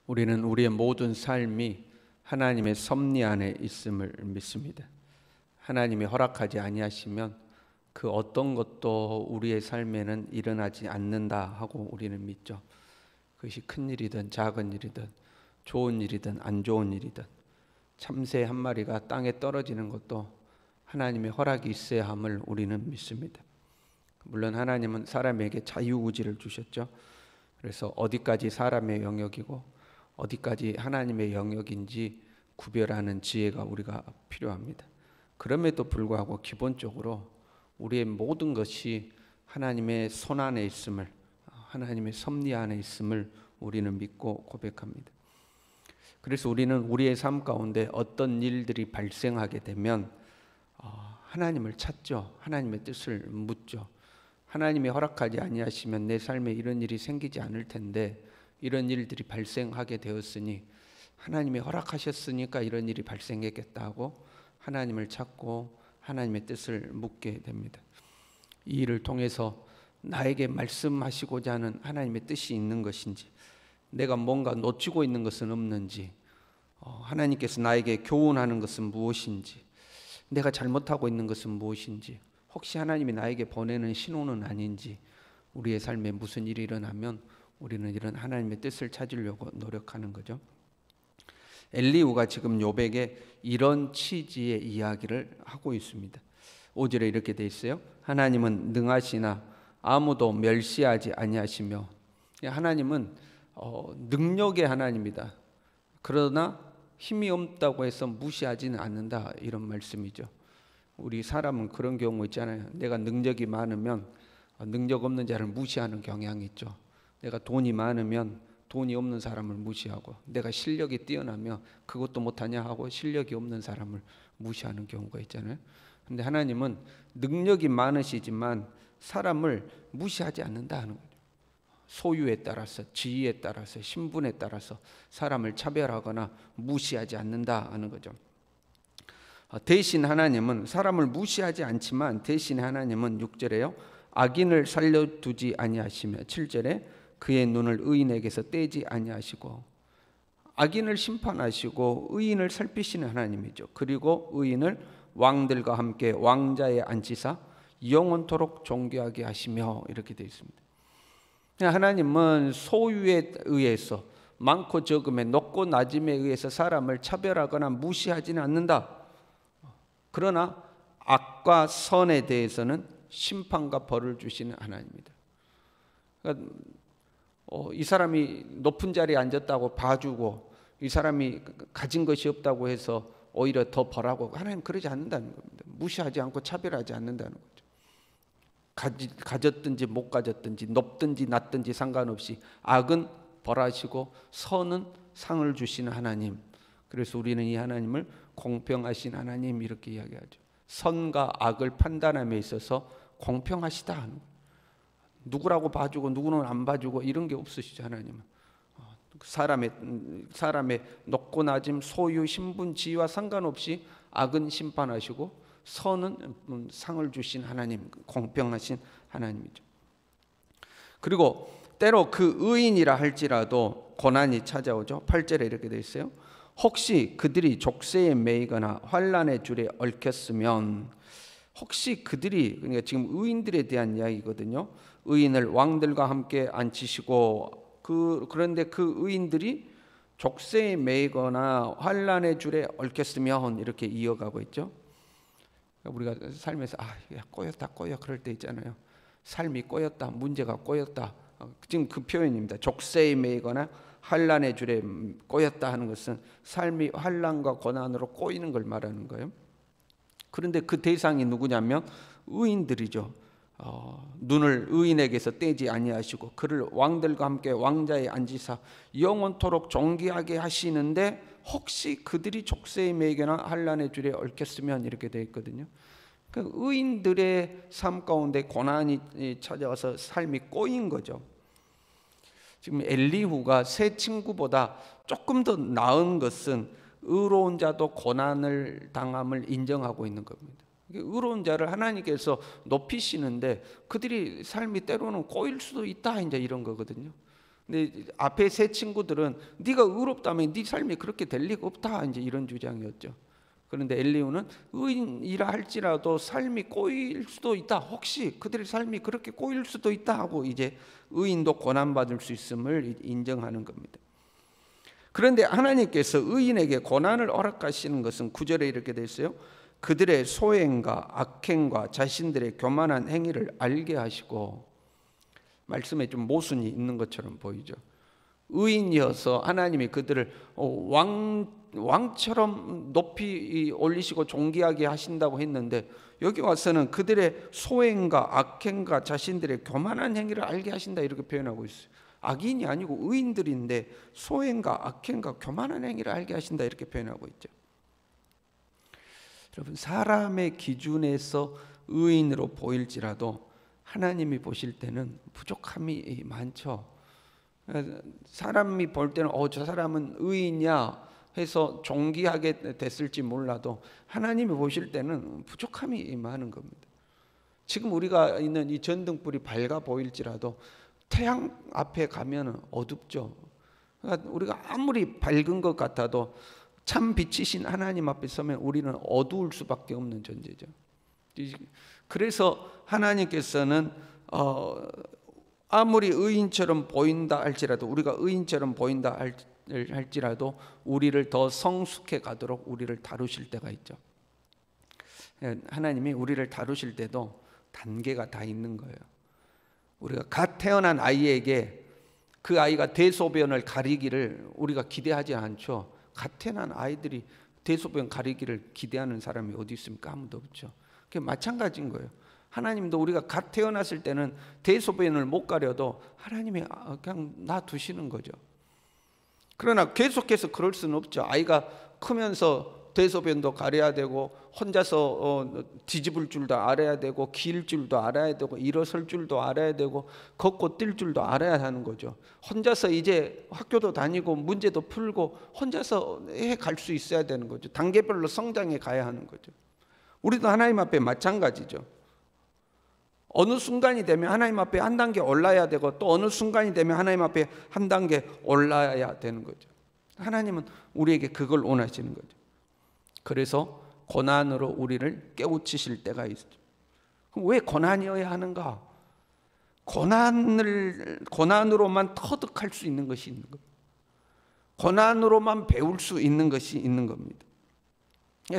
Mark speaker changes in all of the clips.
Speaker 1: 우리는 우리의 모든 삶이 하나님의 섭리 안에 있음을 믿습니다. 하나님이 허락하지 아니하시면 그 어떤 것도 우리의 삶에는 일어나지 않는다 하고 우리는 믿죠. 그것이 큰 일이든 작은 일이든 좋은 일이든 안 좋은 일이든 참새 한 마리가 땅에 떨어지는 것도 하나님의 허락이 있어야 함을 우리는 믿습니다. 물론 하나님은 사람에게 자유의지를 주셨죠. 그래서 어디까지 사람의 영역이고 어디까지 하나님의 영역인지 구별하는 지혜가 우리가 필요합니다. 그럼에도 불구하고 기본적으로 우리의 모든 것이 하나님의 손 안에 있음을, 하나님의 섭리 안에 있음을 우리는 믿고 고백합니다. 그래서 우리는 우리의 삶 가운데 어떤 일들이 발생하게 되면 하나님을 찾죠. 하나님의 뜻을 묻죠. 하나님이 허락하지 아니하시면 내 삶에 이런 일이 생기지 않을 텐데 이런 일들이 발생하게 되었으니 하나님이 허락하셨으니까 이런 일이 발생했겠다 하고 하나님을 찾고 하나님의 뜻을 묻게 됩니다. 이 일을 통해서 나에게 말씀하시고자 하는 하나님의 뜻이 있는 것인지, 내가 뭔가 놓치고 있는 것은 없는지, 하나님께서 나에게 교훈하는 것은 무엇인지, 내가 잘못하고 있는 것은 무엇인지, 혹시 하나님이 나에게 보내는 신호는 아닌지, 우리의 삶에 무슨 일이 일어나면 우리는 이런 하나님의 뜻을 찾으려고 노력하는 거죠. 엘리후가 지금 욥에게 이런 취지의 이야기를 하고 있습니다. 5절에 이렇게 돼 있어요. 하나님은 능하시나 아무도 멸시하지 아니하시며, 하나님은 능력의 하나님이다. 그러나 힘이 없다고 해서 무시하지는 않는다, 이런 말씀이죠. 우리 사람은 그런 경우 있잖아요. 내가 능력이 많으면 능력 없는 자를 무시하는 경향이 있죠. 내가 돈이 많으면 돈이 없는 사람을 무시하고, 내가 실력이 뛰어나면 그것도 못하냐 하고 실력이 없는 사람을 무시하는 경우가 있잖아요. 근데 하나님은 능력이 많으시지만 사람을 무시하지 않는다 하는 거죠. 소유에 따라서, 지위에 따라서, 신분에 따라서 사람을 차별하거나 무시하지 않는다 하는 거죠. 대신 하나님은 사람을 무시하지 않지만 대신 하나님은 6절에요. 악인을 살려두지 아니하시며, 7절에 그의 눈을 의인에게서 떼지 아니하시고, 악인을 심판하시고 의인을 살피시는 하나님이죠. 그리고 의인을 왕들과 함께 왕자에 앉히사 영원토록 존귀하게 하시며, 이렇게 되어 있습니다. 하나님은 소유에 의해서, 많고 적음에, 높고 낮음에 의해서 사람을 차별하거나 무시하지는 않는다. 그러나 악과 선에 대해서는 심판과 벌을 주시는 하나님입니다. 그러니까 이 사람이 높은 자리에 앉았다고 봐주고 이 사람이 가진 것이 없다고 해서 오히려 더 벌하고, 하나님 그러지 않는다는 겁니다. 무시하지 않고 차별하지 않는다는 거죠. 가졌든지 못 가졌든지 높든지 낮든지 상관없이 악은 벌하시고 선은 상을 주시는 하나님. 그래서 우리는 이 하나님을 공평하신 하나님, 이렇게 이야기하죠. 선과 악을 판단함에 있어서 공평하시다 하는 거예요. 누구라고 봐주고 누구는 안 봐주고 이런 게 없으시죠. 하나님은 사람의 높고 낮음, 소유, 신분, 지위와 상관없이 악은 심판하시고 선은 상을 주신 하나님, 공평하신 하나님이죠. 그리고 때로 그 의인이라 할지라도 고난이 찾아오죠. 8절에 이렇게 되어 있어요. 혹시 그들이 족쇄에 매이거나 환난의 줄에 얽혔으면, 혹시 그들이, 그러니까 지금 의인들에 대한 이야기거든요. 의인을 왕들과 함께 앉히시고, 그런데 그 의인들이 족쇄에 매이거나 환난의 줄에 얽혔으면, 이렇게 이어가고 있죠. 우리가 살면서 꼬였다 그럴 때 있잖아요. 삶이 꼬였다, 문제가 꼬였다, 지금 그 표현입니다. 족쇄에 매이거나 환난의 줄에 꼬였다 하는 것은 삶이 환난과 고난으로 꼬이는 걸 말하는 거예요. 그런데 그 대상이 누구냐면 의인들이죠. 눈을 의인에게서 떼지 아니하시고 그를 왕들과 함께 왕자에 앉히사 영원토록 존귀하게 하시는데, 혹시 그들이 족쇄에 매이거나 환난의 줄에 얽혔으면, 이렇게 되어 있거든요. 그러니까 의인들의 삶 가운데 고난이 찾아와서 삶이 꼬인 거죠. 지금 엘리후가 세 친구보다 조금 더 나은 것은 의로운 자도 고난을 당함을 인정하고 있는 겁니다. 의로운 자를 하나님께서 높이시는데 그들이 삶이 때로는 꼬일 수도 있다, 이제 이런 거거든요. 근데 앞에 세 친구들은 네가 의롭다면 네 삶이 그렇게 될 리가 없다, 이제 이런 주장이었죠. 그런데 엘리후는 의인이라 할지라도 삶이 꼬일 수도 있다, 혹시 그들의 삶이 그렇게 꼬일 수도 있다 하고 이제 의인도 고난받을 수 있음을 인정하는 겁니다. 그런데 하나님께서 의인에게 고난을 허락하시는 것은 9절에 이렇게 돼 있어요. 그들의 소행과 악행과 자신들의 교만한 행위를 알게 하시고, 말씀에 좀 모순이 있는 것처럼 보이죠. 의인이어서 하나님이 그들을 왕처럼 높이 올리시고 존귀하게 하신다고 했는데, 여기 와서는 그들의 소행과 악행과 자신들의 교만한 행위를 알게 하신다, 이렇게 표현하고 있어요. 악인이 아니고 의인들인데 소행과 악행과 교만한 행위를 알게 하신다, 이렇게 표현하고 있죠. 여러분, 사람의 기준에서 의인으로 보일지라도 하나님이 보실 때는 부족함이 많죠. 사람이 볼 때는 저 사람은 의인이야 해서 존귀하게 됐을지 몰라도 하나님이 보실 때는 부족함이 많은 겁니다. 지금 우리가 있는 이 전등불이 밝아 보일지라도 태양 앞에 가면 어둡죠. 그러니까 우리가 아무리 밝은 것 같아도 참 빛이신 하나님 앞에 서면 우리는 어두울 수밖에 없는 존재죠. 그래서 하나님께서는 아무리 의인처럼 보인다 할지라도, 우리가 의인처럼 보인다 할지라도 우리를 더 성숙해 가도록 우리를 다루실 때가 있죠. 하나님이 우리를 다루실 때도 단계가 다 있는 거예요. 우리가 갓 태어난 아이에게 그 아이가 대소변을 가리기를 우리가 기대하지 않죠. 갓 태어난 아이들이 대소변 가리기를 기대하는 사람이 어디 있습니까? 아무도 없죠. 그게 마찬가지인 거예요. 하나님도 우리가 갓 태어났을 때는 대소변을 못 가려도 하나님이 그냥 놔두시는 거죠. 그러나 계속해서 그럴 수는 없죠. 아이가 크면서 대소변도 가려야 되고, 혼자서 뒤집을 줄도 알아야 되고, 길 줄도 알아야 되고, 일어설 줄도 알아야 되고, 걷고 뛸 줄도 알아야 하는 거죠. 혼자서 이제 학교도 다니고 문제도 풀고 혼자서 해 갈 수 있어야 되는 거죠. 단계별로 성장해 가야 하는 거죠. 우리도 하나님 앞에 마찬가지죠. 어느 순간이 되면 하나님 앞에 한 단계 올라야 되고, 또 어느 순간이 되면 하나님 앞에 한 단계 올라야 되는 거죠. 하나님은 우리에게 그걸 원하시는 거죠. 그래서 고난으로 우리를 깨우치실 때가 있죠. 그럼 왜 고난이어야 하는가? 고난으로만 터득할 수 있는 것이 있는 겁니다. 고난으로만 배울 수 있는 것이 있는 겁니다.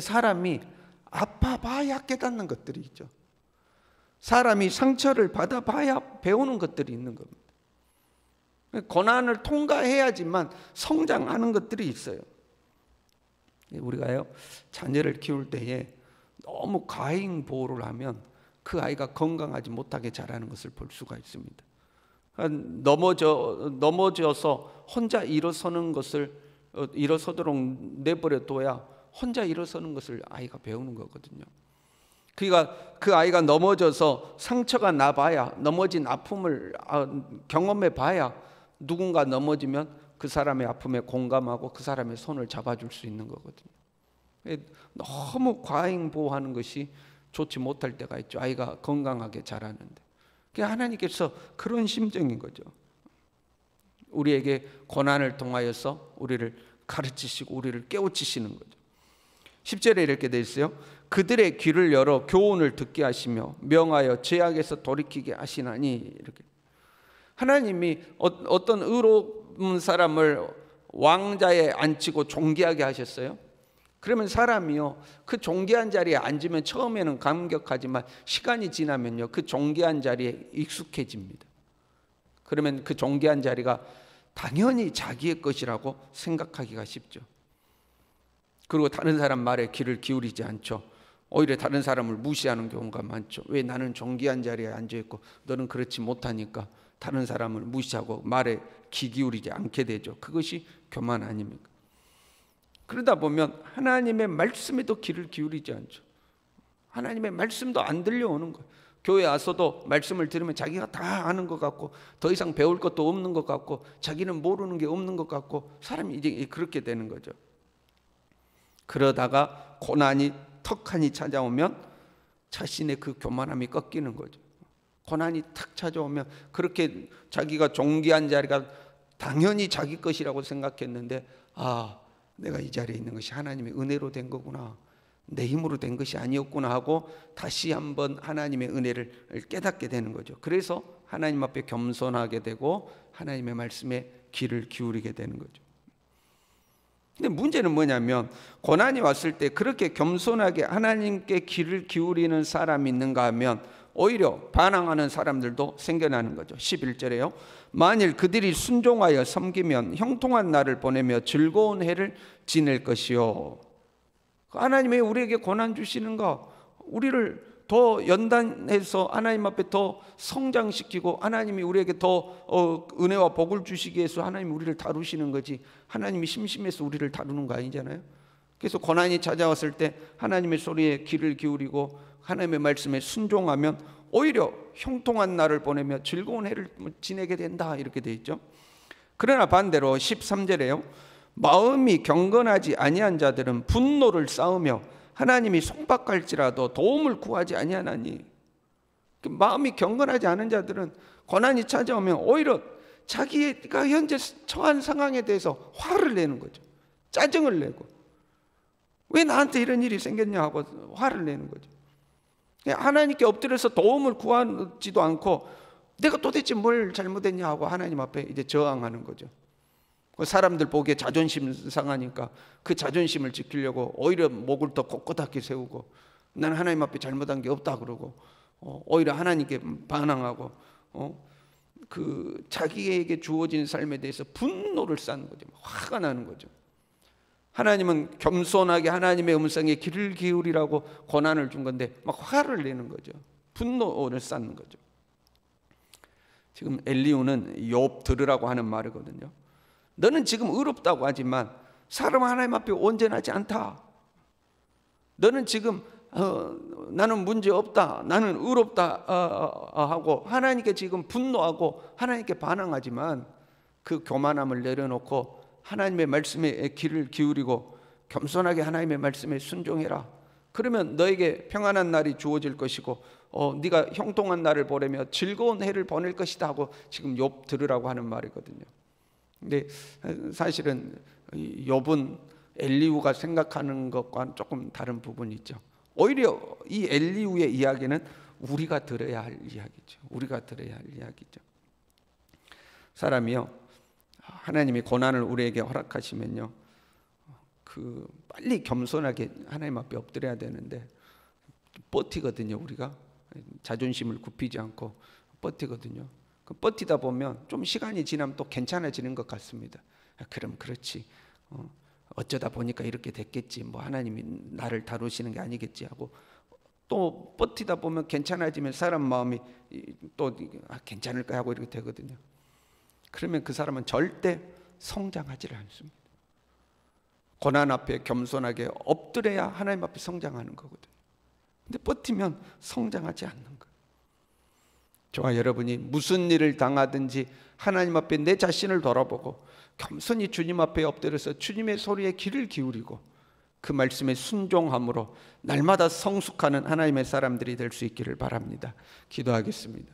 Speaker 1: 사람이 아파봐야 깨닫는 것들이 있죠. 사람이 상처를 받아봐야 배우는 것들이 있는 겁니다. 고난을 통과해야지만 성장하는 것들이 있어요. 우리가요, 자녀를 키울 때에 너무 과잉 보호를 하면 그 아이가 건강하지 못하게 자라는 것을 볼 수가 있습니다. 넘어져서 혼자 일어서는 것을 일어서도록 내버려 둬야 혼자 일어서는 것을 아이가 배우는 거거든요. 그러니까 그 아이가 넘어져서 상처가 나봐야, 넘어진 아픔을 경험해 봐야 누군가 넘어지면 그 사람의 아픔에 공감하고 그 사람의 손을 잡아줄 수 있는 거거든요. 너무 과잉 보호하는 것이 좋지 못할 때가 있죠. 아이가 건강하게 자라는데. 하나님께서 그런 심정인 거죠. 우리에게 고난을 통하여서 우리를 가르치시고 우리를 깨우치시는 거죠. 10절에 이렇게 돼 있어요. 그들의 귀를 열어 교훈을 듣게 하시며 명하여 죄악에서 돌이키게 하시나니, 이렇게. 하나님이 어떤 의로운 사람을 왕자에 앉히고 존귀하게 하셨어요. 그러면 사람이요, 그 존귀한 자리에 앉으면 처음에는 감격하지만 시간이 지나면요, 그 존귀한 자리에 익숙해집니다. 그러면 그 존귀한 자리가 당연히 자기의 것이라고 생각하기가 쉽죠. 그리고 다른 사람 말에 귀를 기울이지 않죠. 오히려 다른 사람을 무시하는 경우가 많죠. 왜 나는 존귀한 자리에 앉아있고 너는 그렇지 못하니까 다른 사람을 무시하고 말에 귀 기울이지 않게 되죠. 그것이 교만 아닙니까? 그러다 보면 하나님의 말씀에도 귀를 기울이지 않죠. 하나님의 말씀도 안 들려오는 거예요. 교회 와서도 말씀을 들으면 자기가 다 아는 것 같고 더 이상 배울 것도 없는 것 같고 자기는 모르는 게 없는 것 같고, 사람이 이제 그렇게 되는 거죠. 그러다가 고난이 턱하니 찾아오면 자신의 그 교만함이 꺾이는 거죠. 고난이 탁 찾아오면 그렇게 자기가 존귀한 자리가 당연히 자기 것이라고 생각했는데 내가 이 자리에 있는 것이 하나님의 은혜로 된 거구나, 내 힘으로 된 것이 아니었구나 하고 다시 한번 하나님의 은혜를 깨닫게 되는 거죠. 그래서 하나님 앞에 겸손하게 되고 하나님의 말씀에 귀를 기울이게 되는 거죠. 근데 문제는 뭐냐면, 고난이 왔을 때 그렇게 겸손하게 하나님께 귀를 기울이는 사람이 있는가 하면 오히려 반항하는 사람들도 생겨나는 거죠. 11절에요. 만일 그들이 순종하여 섬기면 형통한 날을 보내며 즐거운 해를 지낼 것이요. 하나님이 우리에게 고난 주시는가? 우리를 더 연단해서 하나님 앞에 더 성장시키고 하나님이 우리에게 더 은혜와 복을 주시기 위해서 하나님이 우리를 다루시는 거지, 하나님이 심심해서 우리를 다루는 거 아니잖아요. 그래서 고난이 찾아왔을 때 하나님의 소리에 귀를 기울이고 하나님의 말씀에 순종하면 오히려 형통한 날을 보내며 즐거운 해를 지내게 된다, 이렇게 돼 있죠. 그러나 반대로 13절에요. 마음이 경건하지 아니한 자들은 분노를 쌓으며 하나님이 속박할지라도 도움을 구하지 아니하나니. 마음이 경건하지 않은 자들은 고난이 찾아오면 오히려 자기가 현재 처한 상황에 대해서 화를 내는 거죠. 짜증을 내고, 왜 나한테 이런 일이 생겼냐 하고 화를 내는 거죠. 하나님께 엎드려서 도움을 구하지도 않고 내가 도대체 뭘 잘못했냐 하고 하나님 앞에 이제 저항하는 거죠. 사람들 보기에 자존심 상하니까 그 자존심을 지키려고 오히려 목을 더 꼿꼿하게 세우고 나는 하나님 앞에 잘못한 게 없다 그러고 오히려 하나님께 반항하고 그 자기에게 주어진 삶에 대해서 분노를 쌓는 거죠. 화가 나는 거죠. 하나님은 겸손하게 하나님의 음성에 귀를 기울이라고 고난을 준 건데 막 화를 내는 거죠. 분노를 쌓는 거죠. 지금 엘리후는 욥 들으라고 하는 말이거든요. 너는 지금 의롭다고 하지만 사람 하나님 앞에 온전하지 않다. 너는 지금 나는 문제 없다, 나는 의롭다 하고 하나님께 지금 분노하고 하나님께 반항하지만 그 교만함을 내려놓고 하나님의 말씀에 귀를 기울이고 겸손하게 하나님의 말씀에 순종해라. 그러면 너에게 평안한 날이 주어질 것이고 네가 형통한 날을 보내며 즐거운 해를 보낼 것이다 하고 지금 욥 들으라고 하는 말이거든요. 근데 사실은 욥은 엘리후가 생각하는 것과 조금 다른 부분이 있죠. 오히려 이 엘리후의 이야기는 우리가 들어야 할 이야기죠. 우리가 들어야 할 이야기죠. 사람이요, 하나님이 고난을 우리에게 허락하시면요, 그 빨리 겸손하게 하나님 앞에 엎드려야 되는데 버티거든요. 우리가 자존심을 굽히지 않고 버티거든요. 그 버티다 보면 좀 시간이 지나면 또 괜찮아지는 것 같습니다. 그럼 그렇지, 어쩌다 보니까 이렇게 됐겠지, 뭐 하나님이 나를 다루시는 게 아니겠지 하고 또 버티다 보면 괜찮아지면 사람 마음이 또 괜찮을까 하고 이렇게 되거든요. 그러면 그 사람은 절대 성장하지를 않습니다. 고난 앞에 겸손하게 엎드려야 하나님 앞에 성장하는 거거든요. 근데 버티면 성장하지 않는 거예요. 저와 여러분이 무슨 일을 당하든지 하나님 앞에 내 자신을 돌아보고 겸손히 주님 앞에 엎드려서 주님의 소리에 귀를 기울이고 그 말씀에 순종함으로 날마다 성숙하는 하나님의 사람들이 될 수 있기를 바랍니다. 기도하겠습니다.